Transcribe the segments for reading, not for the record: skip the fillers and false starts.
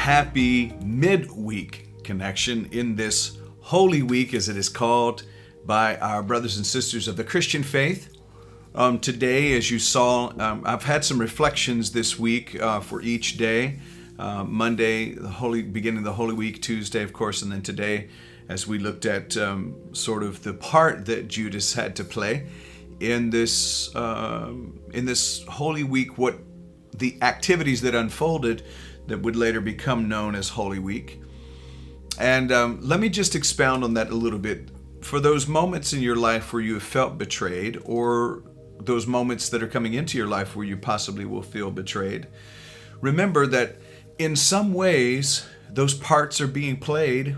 happy midweek connection in this Holy Week, as it is called by our brothers and sisters of the Christian faith. Today, as you saw, I've had some reflections this week for each day. Monday, beginning of the Holy Week, Tuesday, of course, and then today, as we looked at sort of the part that Judas had to play in this Holy Week, what the activities that unfolded that would later become known as Holy Week. And let me just expound on that a little bit. For those moments in your life where you have felt betrayed, or those moments that are coming into your life where you possibly will feel betrayed, remember that in some ways those parts are being played,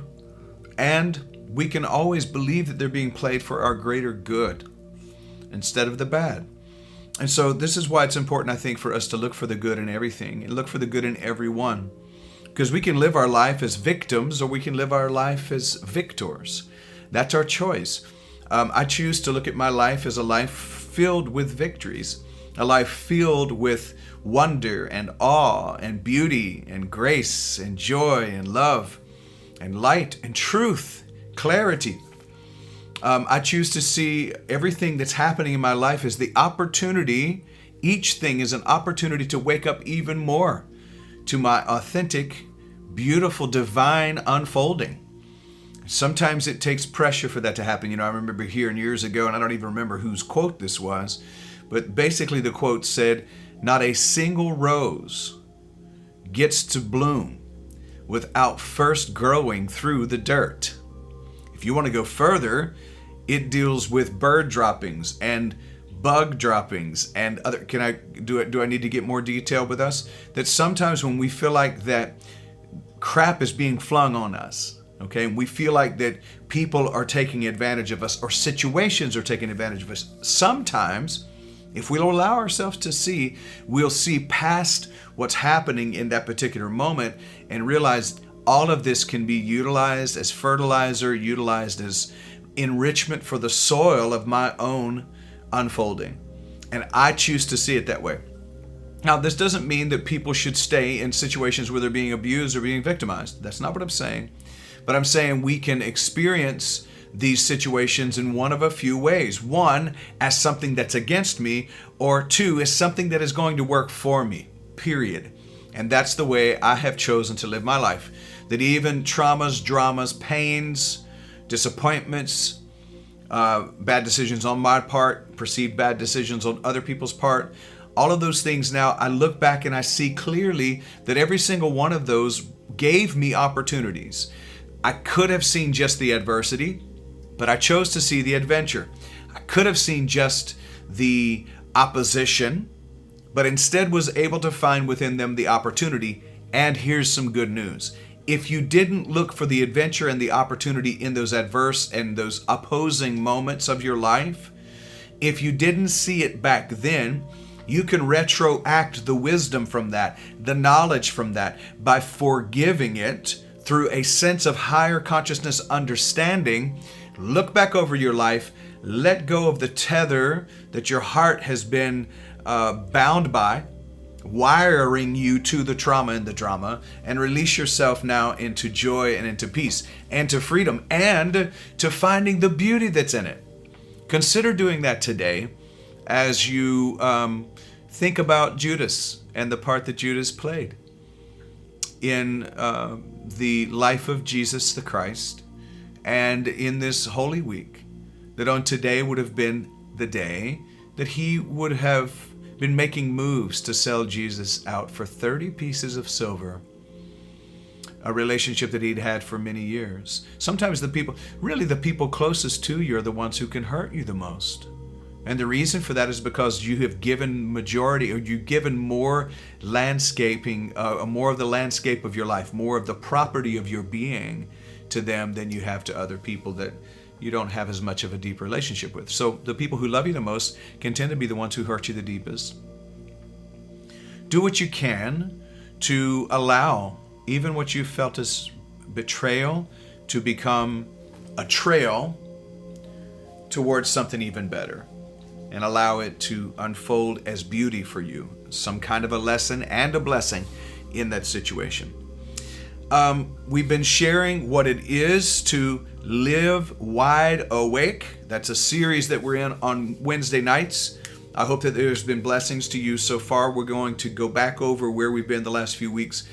and we can always believe that they're being played for our greater good instead of the bad. And so this is why it's important, I think, for us to look for the good in everything and look for the good in everyone. Because we can live our life as victims, or we can live our life as victors. That's our choice. I choose to look at my life as a life filled with victories, a life filled with wonder and awe and beauty and grace and joy and love and light and truth, clarity. I choose to see everything that's happening in my life as the opportunity. Each thing is an opportunity to wake up even more to my authentic, beautiful, divine unfolding. Sometimes it takes pressure for that to happen. I remember hearing years ago, and I don't even remember whose quote this was, but basically the quote said, "Not a single rose gets to bloom without first growing through the dirt." If you want to go further, it deals with bird droppings and bug droppings and other. Do I need to get more detail with us? That sometimes when we feel like that crap is being flung on us, okay, and we feel like that people are taking advantage of us or situations are taking advantage of us, sometimes if we'll allow ourselves to see, we'll see past what's happening in that particular moment and realize all of this can be utilized as fertilizer, utilized as enrichment for the soil of my own unfolding. And I choose to see it that way. Now, this doesn't mean that people should stay in situations where they're being abused or being victimized. That's not what I'm saying. But I'm saying we can experience these situations in one of a few ways. One, as something that's against me, or two, as something that is going to work for me, period. And that's the way I have chosen to live my life. That even traumas, dramas, pains, disappointments, bad decisions on my part, perceived bad decisions on other people's part, all of those things now, I look back and I see clearly that every single one of those gave me opportunities. I could have seen just the adversity, but I chose to see the adventure. I could have seen just the opposition, but instead was able to find within them the opportunity. And here's some good news. If you didn't look for the adventure and the opportunity in those adverse and those opposing moments of your life, if you didn't see it back then, you can retroact the wisdom from that, the knowledge from that, by forgiving it through a sense of higher consciousness understanding. Look back over your life, let go of the tether that your heart has been bound by, wiring you to the trauma and the drama, and release yourself now into joy and into peace and to freedom and to finding the beauty that's in it. Consider doing that today as you think about Judas and the part that Judas played in the life of Jesus the Christ, and in this Holy Week, that on today would have been the day that he would have been making moves to sell Jesus out for 30 pieces of silver, a relationship that he'd had for many years. Sometimes the people closest to you are the ones who can hurt you the most. And the reason for that is because you have given you've given more landscaping, more of the landscape of your life, more of the property of your being to them than you have to other people that you don't have as much of a deep relationship with. So the people who love you the most can tend to be the ones who hurt you the deepest. Do what you can to allow even what you felt as betrayal to become a trail towards something even better, and allow it to unfold as beauty for you, some kind of a lesson and a blessing in that situation. We've been sharing what it is to live wide awake. That's a series that we're in on Wednesday nights. I hope that there's been blessings to you so far. We're going to go back over where we've been the last few weeks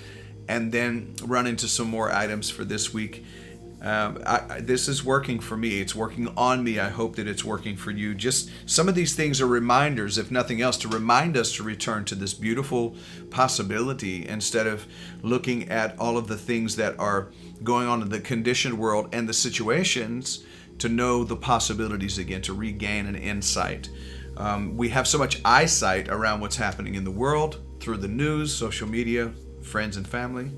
and then run into some more items for this week. This is working for me. It's working on me. I hope that it's working for you. Just some of these things are reminders, if nothing else, to remind us to return to this beautiful possibility instead of looking at all of the things that are going on in the conditioned world and the situations, to know the possibilities again, to regain an insight. We have so much eyesight around what's happening in the world through the news, social media, friends and family,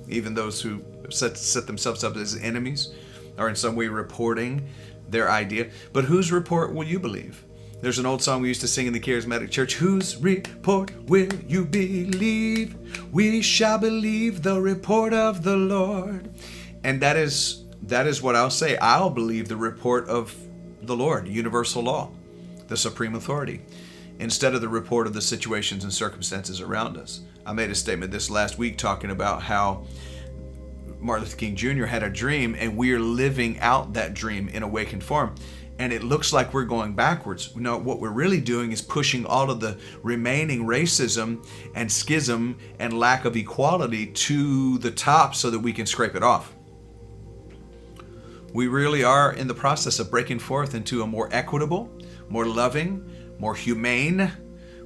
even those who set themselves up as enemies are in some way reporting their idea. But whose report will you believe? There's an old song we used to sing in the charismatic church. Whose report will you believe? We shall believe the report of the Lord. And that is what I'll say. I'll believe the report of the Lord, universal law, the supreme authority, instead of the report of the situations and circumstances around us. I made a statement this last week talking about how Martin Luther King Jr. had a dream, and we're living out that dream in awakened form. And it looks like we're going backwards. No, what we're really doing is pushing all of the remaining racism and schism and lack of equality to the top so that we can scrape it off. We really are in the process of breaking forth into a more equitable, more loving, more humane,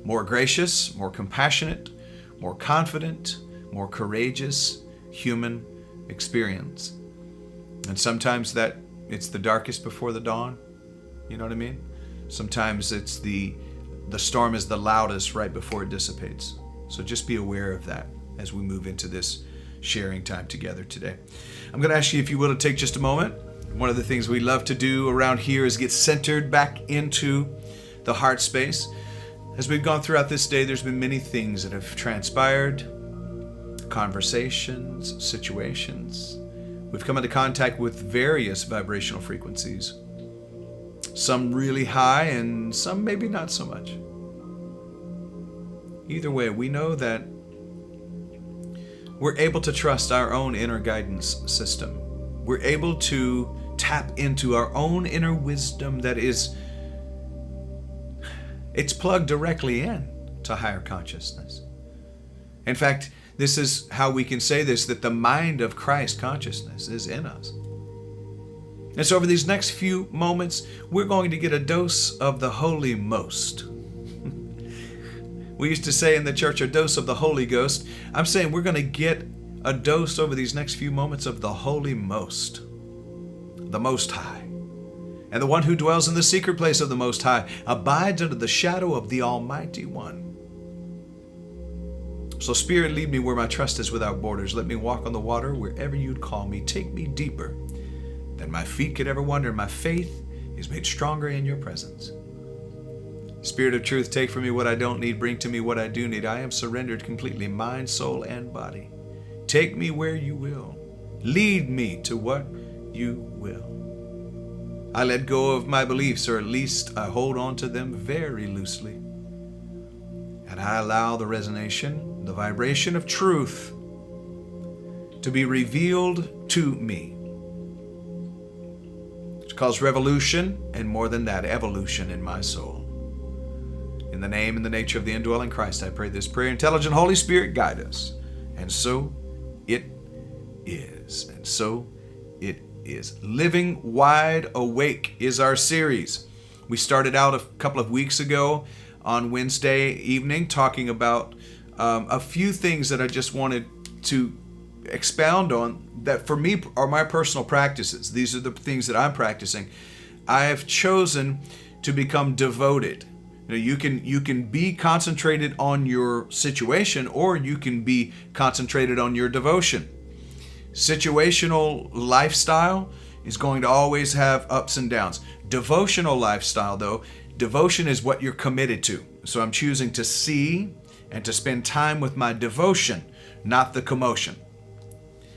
more gracious, more compassionate, more confident, more courageous human experience. And sometimes that it's the darkest before the dawn. You know what I mean? Sometimes it's the storm is the loudest right before it dissipates. So just be aware of that as we move into this sharing time together today. I'm going to ask you, if you will, to take just a moment. One of the things we love to do around here is get centered back into the heart space. As we've gone throughout this day, there's been many things that have transpired, conversations, situations. We've come into contact with various vibrational frequencies, some really high and some maybe not so much. Either way, we know that we're able to trust our own inner guidance system. We're able to tap into our own inner wisdom that is, it's plugged directly in to higher consciousness. In fact, this is how we can say this, that the mind of Christ consciousness is in us. And so over these next few moments, we're going to get a dose of the Holy Most. We used to say in the church, a dose of the Holy Ghost. I'm saying we're going to get a dose over these next few moments of the Holy Most, the Most High. And the one who dwells in the secret place of the Most High abides under the shadow of the Almighty One. So Spirit, lead me where my trust is without borders. Let me walk on the water wherever you'd call me. Take me deeper than my feet could ever wander. My faith is made stronger in your presence. Spirit of truth, take from me what I don't need. Bring to me what I do need. I am surrendered completely, mind, soul, and body. Take me where you will. Lead me to what you will. I let go of my beliefs, or at least I hold on to them very loosely. And I allow the resonation, the vibration of truth to be revealed to me. It causes revolution, and more than that, evolution in my soul. In the name and the nature of the indwelling Christ, I pray this prayer. Intelligent Holy Spirit, guide us. And so it is. And so it is. Living Wide Awake is our series. We started out a couple of weeks ago on Wednesday evening talking about a few things that I just wanted to expound on that for me are my personal practices. These are the things that I'm practicing. I have chosen to become devoted. You can be concentrated on your situation, or you can be concentrated on your devotion. Situational lifestyle is going to always have ups and downs. Devotional lifestyle, though, devotion is what you're committed to. So I'm choosing to see and to spend time with my devotion, not the commotion.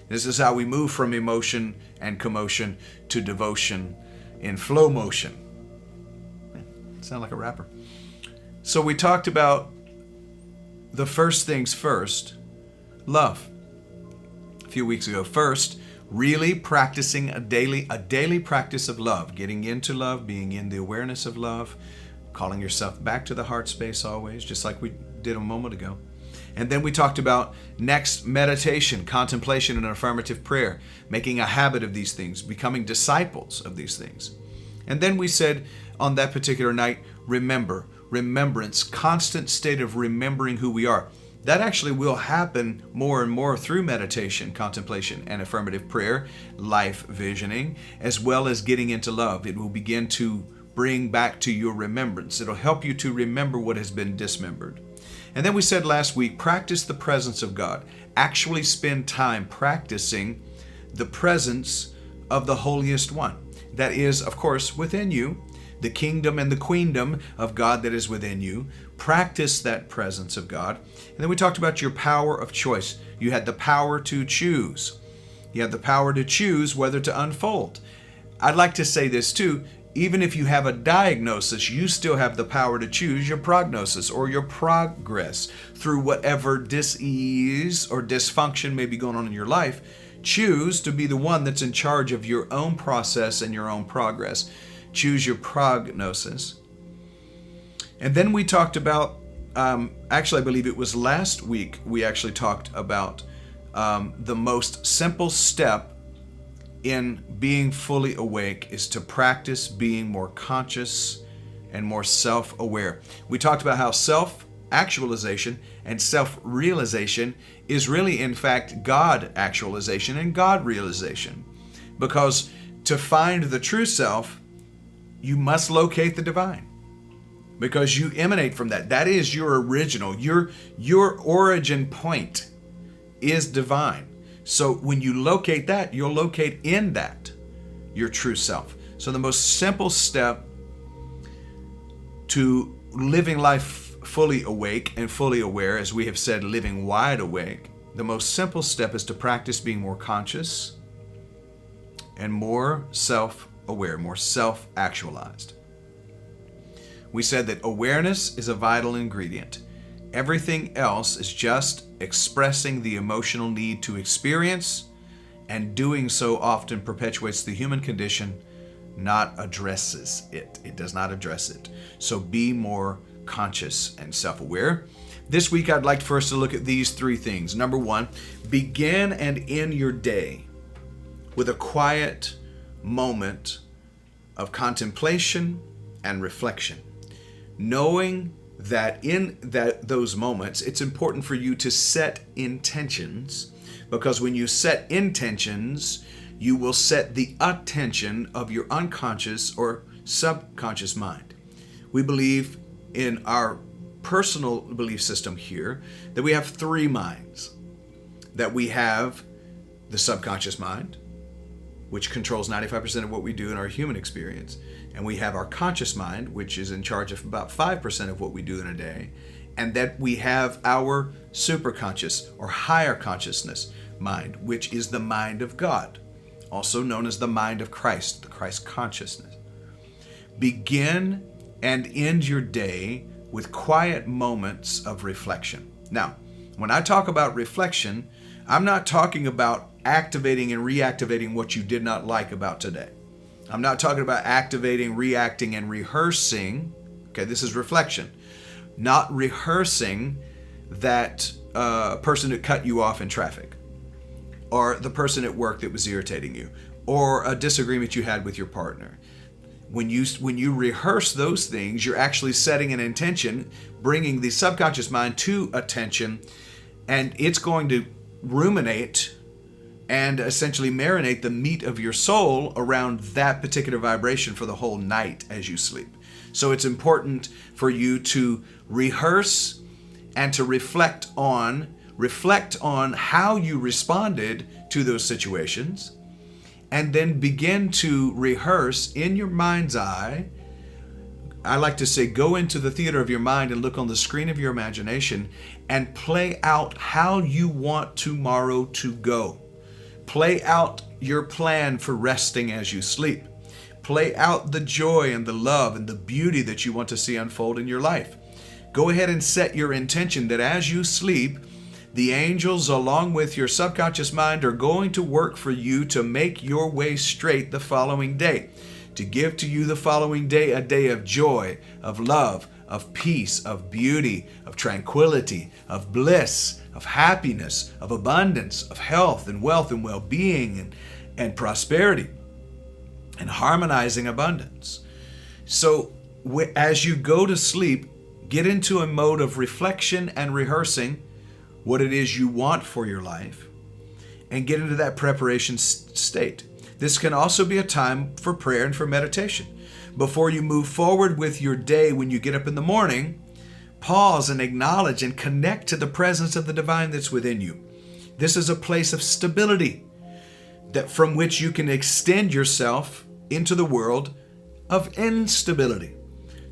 This is how we move from emotion and commotion to devotion in flow motion. Sound like a rapper. So we talked about the first things first, love. few weeks ago. First, really practicing a daily practice of love, getting into love, being in the awareness of love, calling yourself back to the heart space always, just like we did a moment ago. And then we talked about next, meditation, contemplation, and affirmative prayer, making a habit of these things, becoming disciples of these things. And then we said on that particular night, remembrance, constant state of remembering who we are. That actually will happen more and more through meditation, contemplation, and affirmative prayer, life visioning, as well as getting into love. It will begin to bring back to your remembrance. It'll help you to remember what has been dismembered. And then we said last week, practice the presence of God. Actually spend time practicing the presence of the holiest one. That is, of course, within you, the kingdom and the queendom of God that is within you. Practice that presence of God. And then we talked about your power of choice. You had the power to choose. You have the power to choose whether to unfold. I'd like to say this too. Even if you have a diagnosis, you still have the power to choose your prognosis or your progress through whatever dis-ease or dysfunction may be going on in your life. Choose to be the one that's in charge of your own process and your own progress. Choose your prognosis. And then we talked about, actually I believe it was last week, we actually talked about the most simple step in being fully awake is to practice being more conscious and more self-aware. We talked about how self-actualization and self-realization is really, in fact, God-actualization and God-realization. Because to find the true self, you must locate the divine. Because you emanate from that. That is your original. Your origin point is divine. So when you locate that, you'll locate in that your true self. So the most simple step to living life fully awake and fully aware, as we have said, living wide awake, the most simple step is to practice being more conscious and more self-aware, more self-actualized. We said that awareness is a vital ingredient. Everything else is just expressing the emotional need to experience, and doing so often perpetuates the human condition, not addresses it. It does not address it. So be more conscious and self-aware. This week, I'd like first to look at these three things. Number one, begin and end your day with a quiet moment of contemplation and reflection, knowing that in those moments, it's important for you to set intentions, because when you set intentions, you will set the attention of your unconscious or subconscious mind. We believe in our personal belief system here that we have three minds. That we have the subconscious mind, which controls 95% of what we do in our human experience. And we have our conscious mind, which is in charge of about 5% of what we do in a day. And that we have our superconscious or higher consciousness mind, which is the mind of God, also known as the mind of Christ, the Christ consciousness. Begin and end your day with quiet moments of reflection. Now, when I talk about reflection, I'm not talking about activating and reactivating what you did not like about today. I'm not talking about activating, reacting, and rehearsing. Okay, this is reflection. Not rehearsing that person that cut you off in traffic, or the person at work that was irritating you, or a disagreement you had with your partner. When you rehearse those things, you're actually setting an intention, bringing the subconscious mind to attention, and it's going to ruminate and essentially marinate the meat of your soul around that particular vibration for the whole night as you sleep. So it's important for you to rehearse and to reflect on how you responded to those situations, and then begin to rehearse in your mind's eye. I like to say, go into the theater of your mind and look on the screen of your imagination and play out how you want tomorrow to go. Play out your plan for resting as you sleep. Play out the joy and the love and the beauty that you want to see unfold in your life. Go ahead and set your intention that as you sleep, The angels, along with your subconscious mind, are going to work for you to make your way straight the following day, to give to you the following day a day of joy, of love, of peace, of beauty, of tranquility, of bliss, of happiness, of abundance, of health and wealth and well-being and prosperity and harmonizing abundance. So as you go to sleep, get into a mode of reflection and rehearsing what it is you want for your life, and get into that preparation state. This can also be a time for prayer and for meditation. Before you move forward with your day, when you get up in the morning, pause and acknowledge and connect to the presence of the divine that's within you. This is a place of stability that from which you can extend yourself into the world of instability.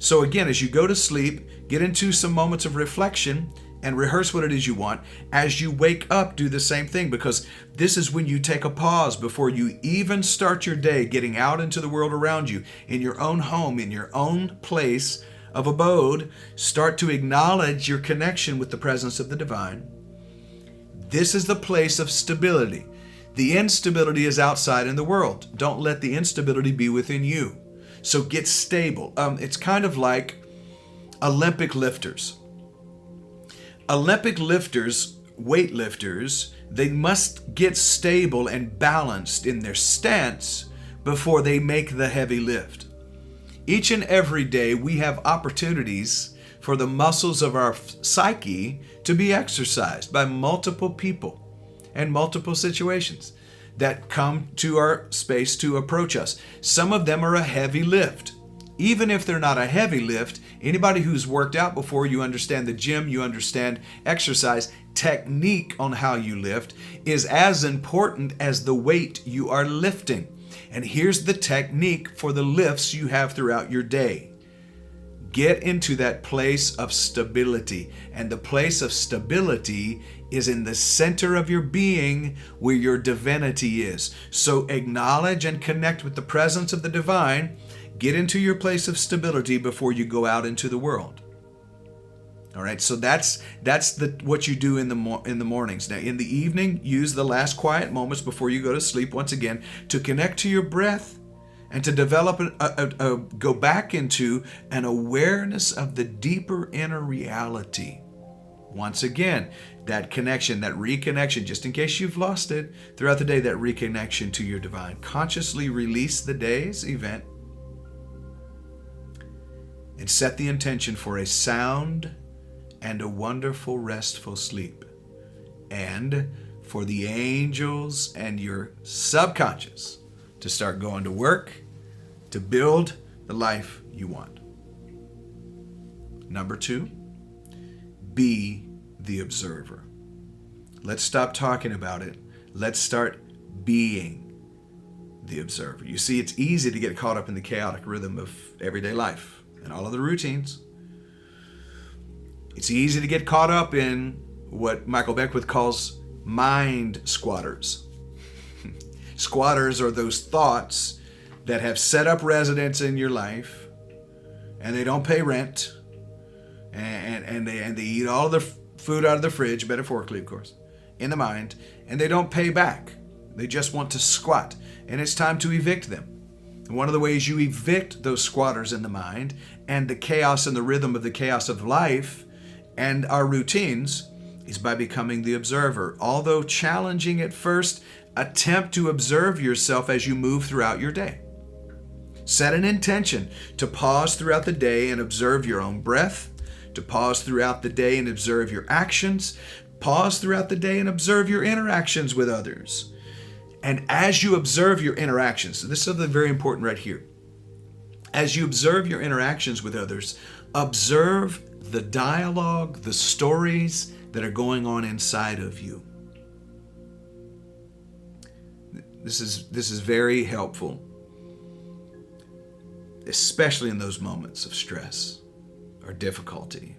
So again, as you go to sleep, get into some moments of reflection and rehearse what it is you want. As you wake up, do the same thing, because this is when you take a pause before you even start your day, getting out into the world around you, in your own home, in your own place of abode. Start to acknowledge your connection with the presence of the divine. This is the place of stability. The instability is outside in the world. Don't let the instability be within you. So get stable. It's kind of like Olympic lifters. Olympic lifters, weightlifters, they must get stable and balanced in their stance before they make the heavy lift. Each and every day we have opportunities for the muscles of our psyche to be exercised by multiple people and multiple situations that come to our space to approach us. Some of them are a heavy lift. Even if they're not a heavy lift, anybody who's worked out before, you understand the gym, you understand exercise, technique on how you lift is as important as the weight you are lifting. And here's the technique for the lifts you have throughout your day. Get into that place of stability. And the place of stability is in the center of your being, where your divinity is. So acknowledge and connect with the presence of the divine. Get into your place of stability before you go out into the world. All right, so that's what you do in the mornings. Now, in the evening, use the last quiet moments before you go to sleep once again to connect to your breath and to develop go back into an awareness of the deeper inner reality. Once again, that connection, that reconnection, just in case you've lost it throughout the day, that reconnection to your divine. Consciously release the day's event and set the intention for a sound and a wonderful, restful sleep, and for the angels and your subconscious to start going to work to build the life you want. Number 2, be the observer. Let's stop talking about it. Let's start being the observer. You see, it's easy to get caught up in the chaotic rhythm of everyday life and all of the routines. It's easy to get caught up in what Michael Beckwith calls mind squatters. Squatters are those thoughts that have set up residence in your life, and they don't pay rent, and they eat all of the food out of the fridge, metaphorically of course, in the mind, and they don't pay back. They just want to squat, and it's time to evict them. And one of the ways you evict those squatters in the mind and the chaos and the rhythm of the chaos of life and our routines is by becoming the observer. Although challenging at first, attempt to observe yourself as you move throughout your day. Set an intention to pause throughout the day and observe your own breath, to pause throughout the day and observe your actions, pause throughout the day and observe your interactions with others. And as you observe your interactions, this is something very important right here. As you observe your interactions with others, observe the dialogue, the stories that are going on inside of you. This is very helpful, especially in those moments of stress or difficulty.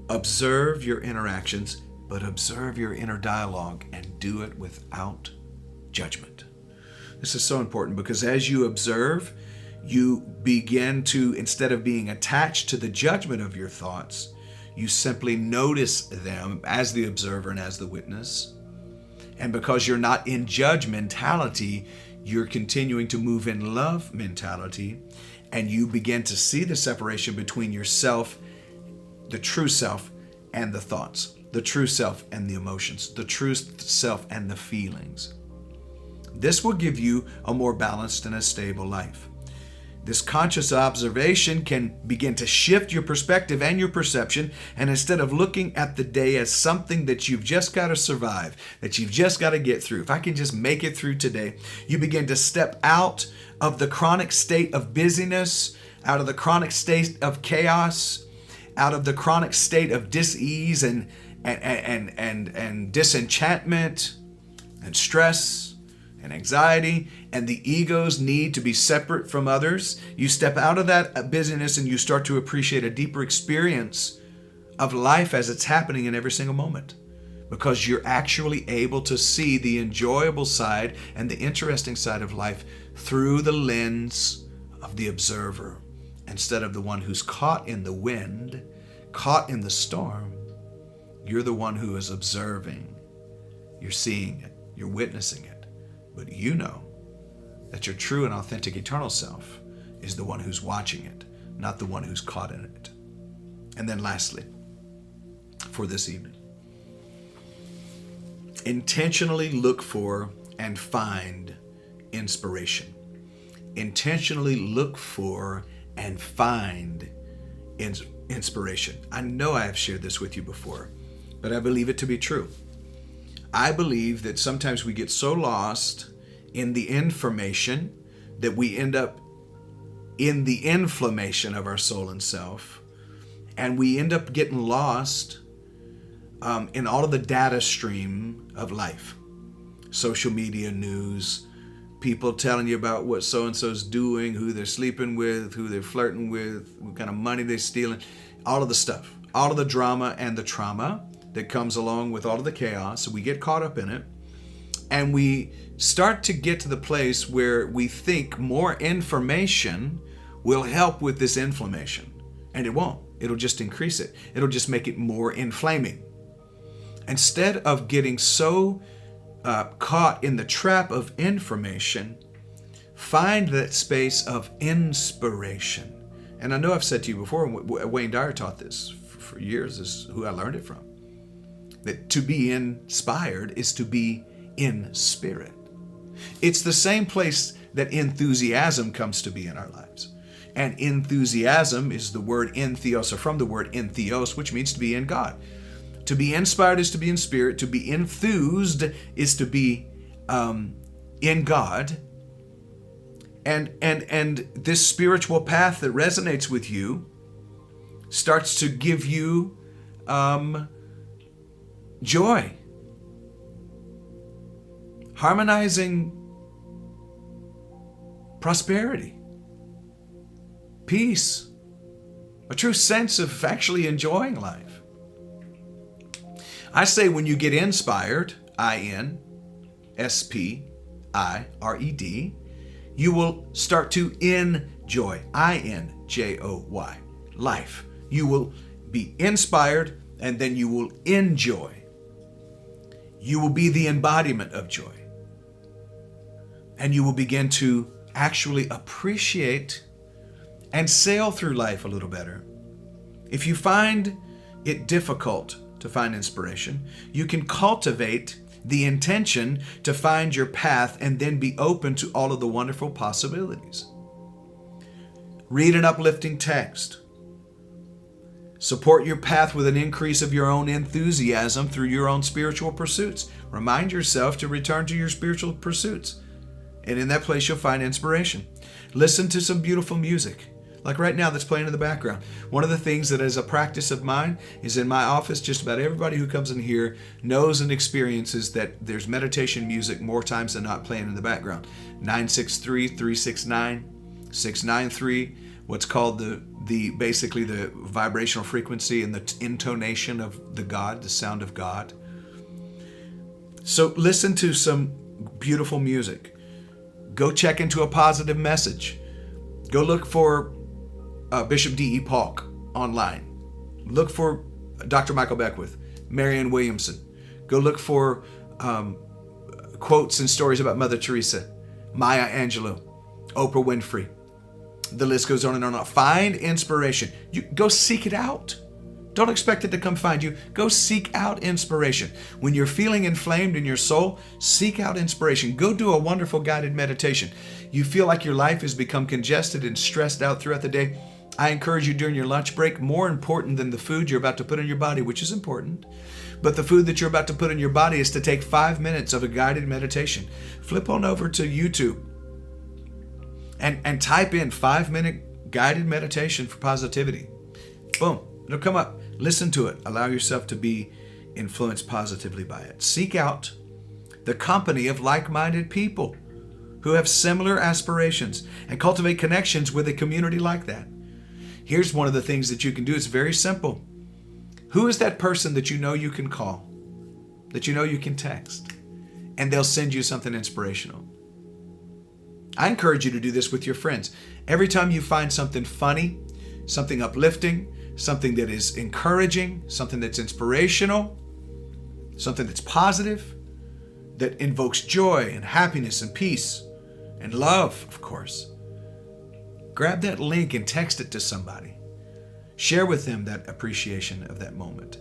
Observe your interactions, but observe your inner dialogue and do it without judgment. This is so important because as you observe, you begin to, instead of being attached to the judgment of your thoughts, you simply notice them as the observer and as the witness. And because you're not in judge mentality, you're continuing to move in love mentality, and you begin to see the separation between yourself, the true self, and the thoughts, the true self and the emotions, the true self and the feelings. This will give you a more balanced and a stable life. This conscious observation can begin to shift your perspective and your perception, and instead of looking at the day as something that you've just got to survive, that you've just got to get through, if I can just make it through today, you begin to step out of the chronic state of busyness, out of the chronic state of chaos, out of the chronic state of dis-ease and disenchantment and stress and anxiety, and the ego's need to be separate from others. You step out of that busyness and you start to appreciate a deeper experience of life as it's happening in every single moment, because you're actually able to see the enjoyable side and the interesting side of life through the lens of the observer, instead of the one who's caught in the wind, caught in the storm. You're the one who is observing. You're seeing it. You're witnessing it. But you know that your true and authentic eternal self is the one who's watching it, not the one who's caught in it. And then lastly, for this evening, intentionally look for and find inspiration. Intentionally look for and find inspiration. I know I have shared this with you before, but I believe it to be true. I believe that sometimes we get so lost in the information that we end up in the inflammation of our soul and self, and we end up getting lost in all of the data stream of life. Social media news, people telling you about what so-and-so's doing, who they're sleeping with, who they're flirting with, what kind of money they're stealing, all of the stuff, all of the drama and the trauma that comes along with all of the chaos. So we get caught up in it, and we start to get to the place where we think more information will help with this inflammation, and it won't. It'll just increase it. It'll just make it more inflaming. Instead of getting so caught in the trap of information, find that space of inspiration. And I know I've said to you before, Wayne Dyer taught this for years. This is who I learned it from. That to be inspired is to be in spirit. It's the same place that enthusiasm comes to be in our lives. And enthusiasm is the word entheos, or from the word entheos, which means to be in God. To be inspired is to be in spirit. To be enthused is to be in God. And this spiritual path that resonates with you starts to give you joy, harmonizing prosperity, peace, a true sense of actually enjoying life. I say when you get inspired, I-N-S-P-I-R-E-D, you will start to enjoy, I-N-J-O-Y, life. You will be inspired, and then you will enjoy. You will be the embodiment of joy. And you will begin to actually appreciate and sail through life a little better. If you find it difficult to find inspiration, you can cultivate the intention to find your path and then be open to all of the wonderful possibilities. Read an uplifting text. Support your path with an increase of your own enthusiasm through your own spiritual pursuits. Remind yourself to return to your spiritual pursuits. And in that place, you'll find inspiration. Listen to some beautiful music, like right now that's playing in the background. One of the things that is a practice of mine is in my office, just about everybody who comes in here knows and experiences that there's meditation music more times than not playing in the background. 963-369-693, what's called the basically the vibrational frequency and the intonation of the God, the sound of God. So listen to some beautiful music. Go check into a positive message. Go look for Bishop D.E. Paulk online. Look for Dr. Michael Beckwith, Marianne Williamson. Go look for quotes and stories about Mother Teresa, Maya Angelou, Oprah Winfrey. The list goes on and on. Find inspiration. You go seek it out. Don't expect it to come find you. Go seek out inspiration. When you're feeling inflamed in your soul, seek out inspiration. Go do a wonderful guided meditation. You feel like your life has become congested and stressed out throughout the day. I encourage you during your lunch break, more important than the food you're about to put in your body, which is important, but the food that you're about to put in your body is to take 5 minutes of a guided meditation. Flip on over to YouTube and type in 5-minute guided meditation for positivity. Boom, it'll come up. Listen to it. Allow yourself to be influenced positively by it. Seek out the company of like-minded people who have similar aspirations and cultivate connections with a community like that. Here's one of the things that you can do. It's very simple. Who is that person that you know you can call, that you know you can text, and they'll send you something inspirational? I encourage you to do this with your friends. Every time you find something funny, something uplifting, something that is encouraging, something that's inspirational, something that's positive, that invokes joy and happiness and peace and love, of course, grab that link and text it to somebody. Share with them that appreciation of that moment.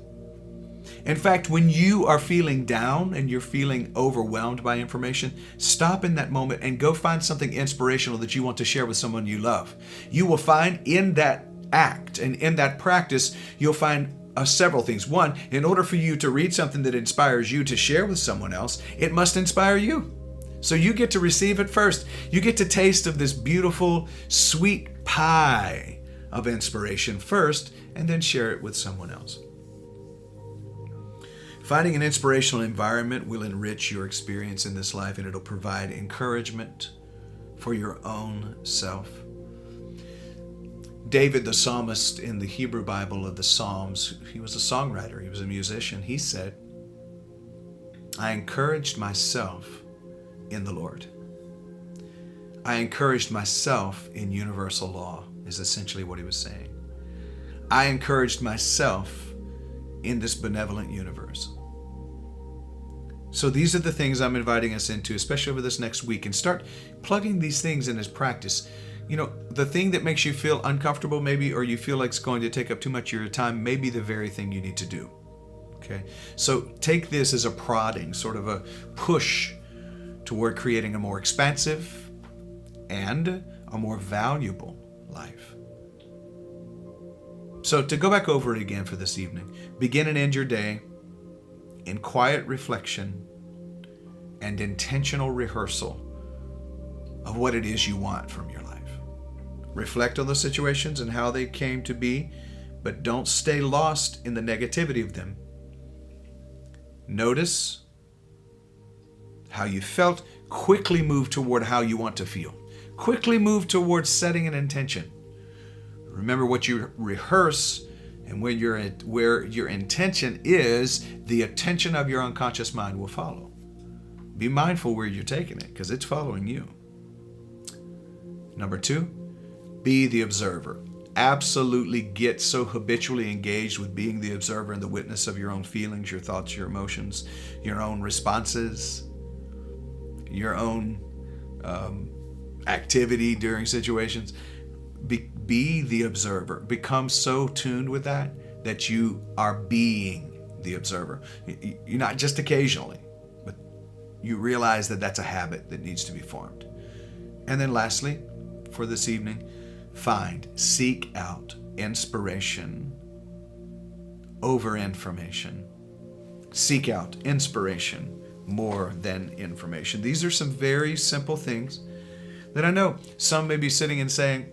In fact, when you are feeling down and you're feeling overwhelmed by information, stop in that moment and go find something inspirational that you want to share with someone you love. You will find in that act and in that practice, you'll find several things. One, in order for you to read something that inspires you to share with someone else, it must inspire you. So you get to receive it first. You get to taste of this beautiful, sweet pie of inspiration first, and then share it with someone else. Finding an inspirational environment will enrich your experience in this life, and it'll provide encouragement for your own self. David, the psalmist in the Hebrew Bible of the Psalms, he was a songwriter, he was a musician. He said, I encouraged myself in the Lord. I encouraged myself in universal law, is essentially what he was saying. I encouraged myself in this benevolent universe. So these are the things I'm inviting us into, especially over this next week, and start plugging these things in as practice. You know, the thing that makes you feel uncomfortable maybe, or you feel like it's going to take up too much of your time, may be the very thing you need to do. Okay? So take this as a prodding, sort of a push toward creating a more expansive and a more valuable life. So to go back over it again for this evening, begin and end your day in quiet reflection and intentional rehearsal of what it is you want from your life. Reflect on the situations and how they came to be, but don't stay lost in the negativity of them. Notice how you felt. Quickly move toward how you want to feel. Quickly move towards setting an intention. Remember, what you rehearse and where your intention is, the attention of your unconscious mind will follow. Be mindful where you're taking it, because it's following you. Number 2, be the observer. Absolutely get so habitually engaged with being the observer and the witness of your own feelings, your thoughts, your emotions, your own responses, your own activity during situations. Be the observer. Become so tuned with that you are being the observer. You're not just occasionally, but you realize that that's a habit that needs to be formed. And then lastly, for this evening, seek out inspiration over information. Seek out inspiration more than information. These are some very simple things that I know some may be sitting and saying,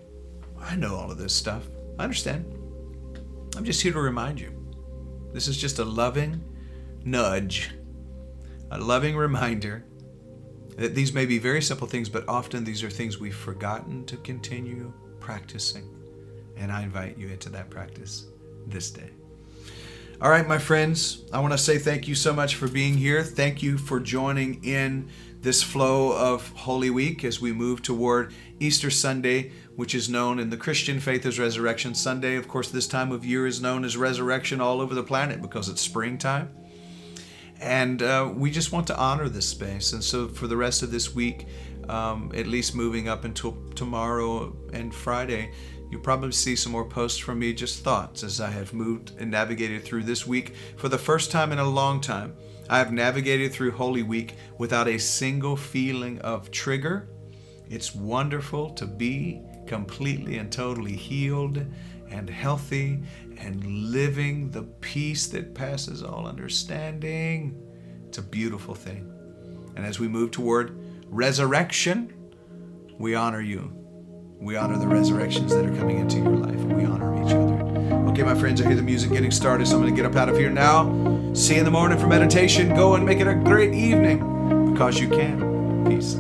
I know all of this stuff. I understand. I'm just here to remind you. This is just a loving nudge, a loving reminder that these may be very simple things, but often these are things we've forgotten to continue practicing. And I invite you into that practice this day. All right, my friends, I want to say thank you so much for being here. Thank you for joining in this flow of Holy Week as we move toward Easter Sunday, which is known in the Christian faith as Resurrection Sunday. Of course, this time of year is known as Resurrection all over the planet because it's springtime. And we just want to honor this space. And so for the rest of this week, at least moving up until tomorrow and Friday, you'll probably see some more posts from me, just thoughts as I have moved and navigated through this week. For the first time in a long time, I have navigated through Holy Week without a single feeling of trigger. It's wonderful to be completely and totally healed and healthy and living the peace that passes all understanding. It's a beautiful thing. And as we move toward resurrection, we honor you. We honor the resurrections that are coming into your life, and we honor each other. Okay, my friends, I hear the music getting started, so I'm going to get up out of here now. See you in the morning for meditation. Go and make it a great evening because you can. Peace.